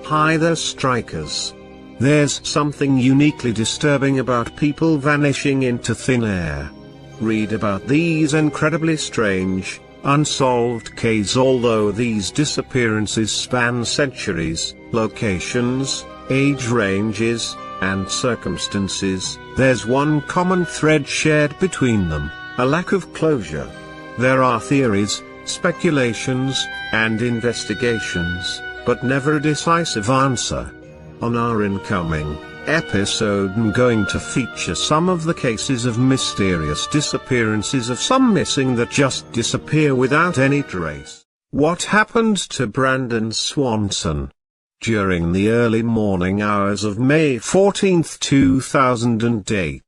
Hi there, strikers. There's something uniquely disturbing about people vanishing into thin air. Read about these incredibly strange, unsolved cases. Although these disappearances span centuries, locations, age ranges, and circumstances, there's one common thread shared between them: a lack of closure. There are theories, speculations, and investigations, but never a decisive answer. On our incoming episode, I'm going to feature some of the cases of mysterious disappearances, of some missing that just disappear without any trace. What happened to Brandon Sawson? During the early morning hours of May 14, 2008,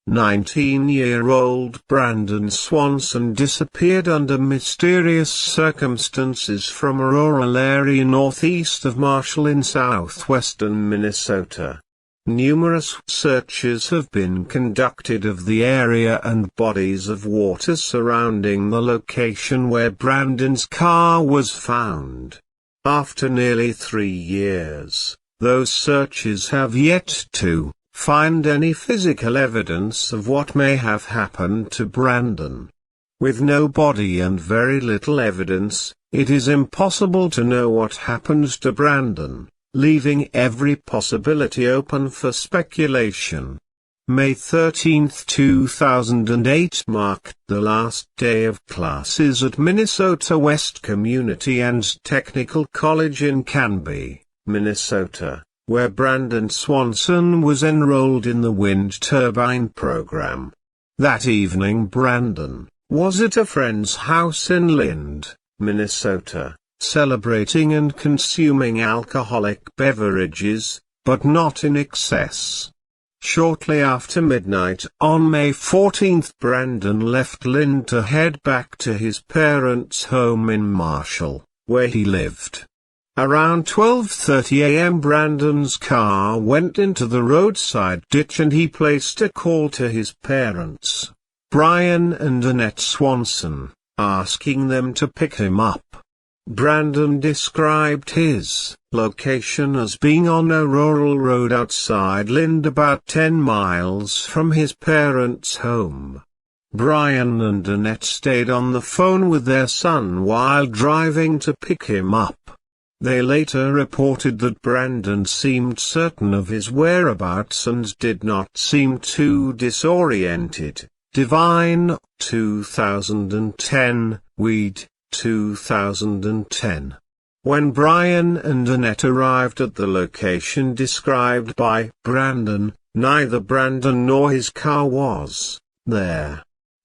19-year-old Brandon Sawson disappeared under mysterious circumstances from a rural area northeast of Marshall in southwestern Minnesota. Numerous searches have been conducted of the area and bodies of water surrounding the location where Brandon's car was found. After nearly 3 years, those searches have yet to find any physical evidence of what may have happened to Brandon. With no body and very little evidence, it is impossible to know what happened to Brandon, leaving every possibility open for speculation. May 13, 2008 marked the last day of classes at Minnesota West Community and Technical College in Canby, Minnesota, where Brandon Sawson was enrolled in the wind turbine program. That evening Brandon was at a friend's house in Lind, Minnesota, celebrating and consuming alcoholic beverages, but not in excess. Shortly after midnight on May 14, Brandon left Lind to head back to his parents' home in Marshall, where he lived. Around 12:30 a.m. Brandon's car went into the roadside ditch and he placed a call to his parents, Brian and Annette Sawson, asking them to pick him up. Brandon described his location as being on a rural road outside Lind, about 10 miles from his parents' home. Brian and Annette stayed on the phone with their son while driving to pick him up. They later reported that Brandon seemed certain of his whereabouts and did not seem too disoriented. Divine, 2010, Weed, 2010. When Brian and Annette arrived at the location described by Brandon, neither Brandon nor his car was there.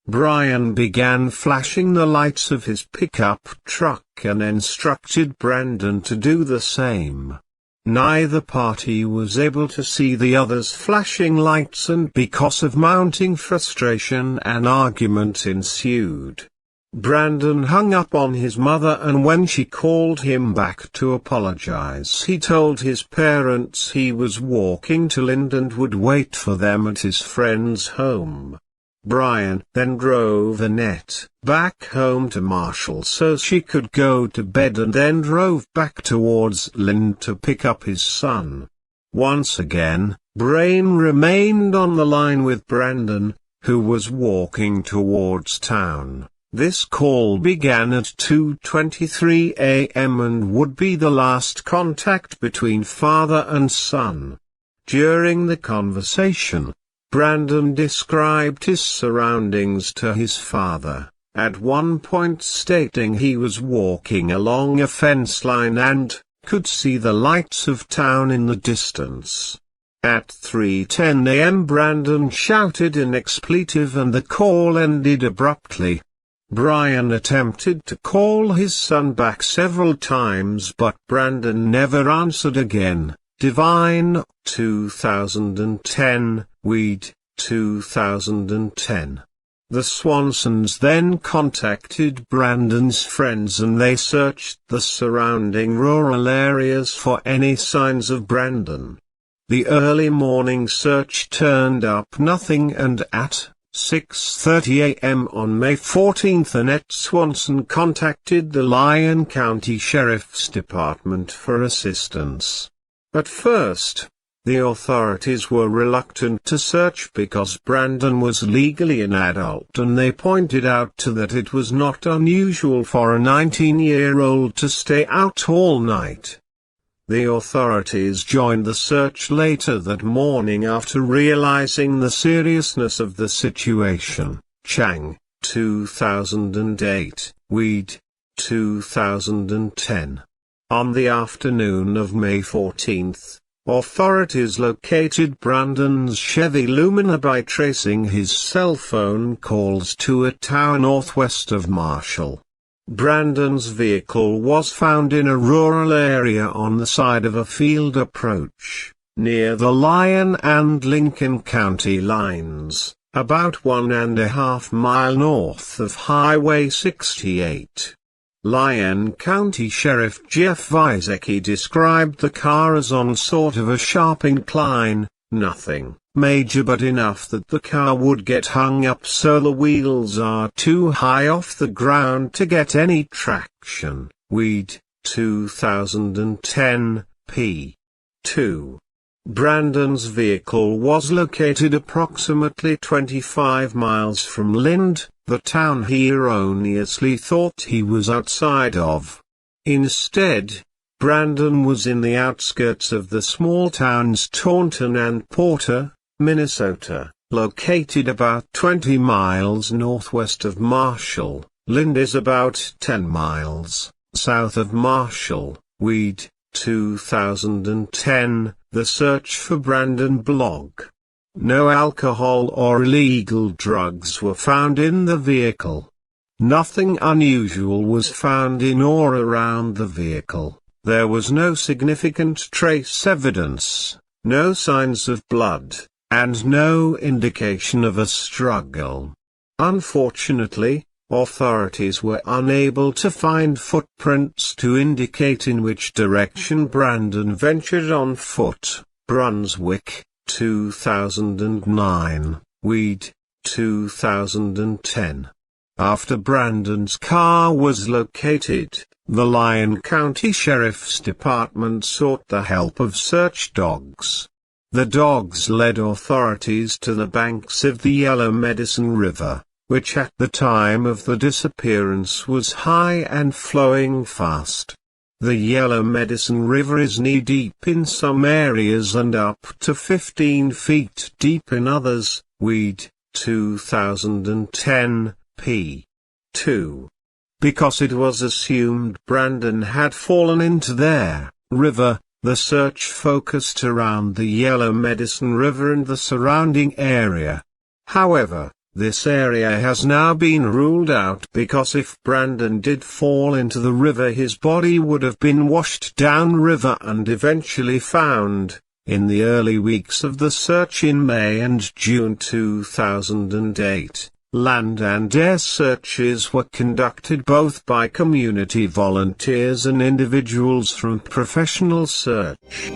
Brian began flashing the lights of his pickup truck and instructed Brandon to do the same. Neither party was able to see the other's flashing lights, and because of mounting frustration an argument ensued. Brandon hung up on his mother, and when she called him back to apologize, he told his parents he was walking to Lind and would wait for them at his friend's home. Brian then drove Annette back home to Marshall so she could go to bed, and then drove back towards Lind to pick up his son. Once again, Brian remained on the line with Brandon, who was walking towards town. This call began at 2:23 a.m. and would be the last contact between father and son. During the conversation, Brandon described his surroundings to his father, at one point stating he was walking along a fence line and could see the lights of town in the distance. At 3:10 a.m. Brandon shouted an expletive and the call ended abruptly. Brian attempted to call his son back several times, but Brandon never answered again. Divine, 2010, Weed, 2010. The Swansons then contacted Brandon's friends and they searched the surrounding rural areas for any signs of Brandon. The early morning search turned up nothing, and at 6:30 a.m. on May 14, Annette Sawson contacted the Lyon County Sheriff's Department for assistance. At first, the authorities were reluctant to search because Brandon was legally an adult, and they pointed out that it was not unusual for a 19-year-old to stay out all night. The authorities joined the search later that morning after realizing the seriousness of the situation. Chang, 2008, Weed, 2010. On the afternoon of May 14, authorities located Brandon's Chevy Lumina by tracing his cell phone calls to a tower northwest of Marshall. Brandon's vehicle was found in a rural area on the side of a field approach, near the Lyon and Lincoln County lines, about 1.5 miles north of Highway 68. Lyon County Sheriff Jeff Wyzecki described the car as on sort of a sharp incline, nothing major but enough that the car would get hung up so the wheels are too high off the ground to get any traction. Weed, 2010, p. 2. Brandon's vehicle was located approximately 25 miles from Lind, the town he erroneously thought he was outside of. Instead, Brandon was in the outskirts of the small towns Taunton and Porter, Minnesota, located about 20 miles northwest of Marshall. Lind is about 10 miles south of Marshall. Weed, 2010, The Search for Brandon blog. No alcohol or illegal drugs were found in the vehicle. Nothing unusual was found in or around the vehicle. There was no significant trace evidence, no signs of blood, and no indication of a struggle. Unfortunately, authorities were unable to find footprints to indicate in which direction Brandon ventured on foot. Brunswick, 2009, Weed, 2010. After Brandon's car was located, the Lyon County Sheriff's Department sought the help of search dogs. The dogs led authorities to the banks of the Yellow Medicine River, which at the time of the disappearance was high and flowing fast. The Yellow Medicine River is knee-deep in some areas and up to 15 feet deep in others. Weed, 2010, p. 2. Because it was assumed Brandon had fallen into their river, the search focused around the Yellow Medicine River and the surrounding area. However, this area has now been ruled out because if Brandon did fall into the river, his body would have been washed downriver and eventually found. In the early weeks of the search in May and June 2008, land and air searches were conducted both by community volunteers and individuals from professional search.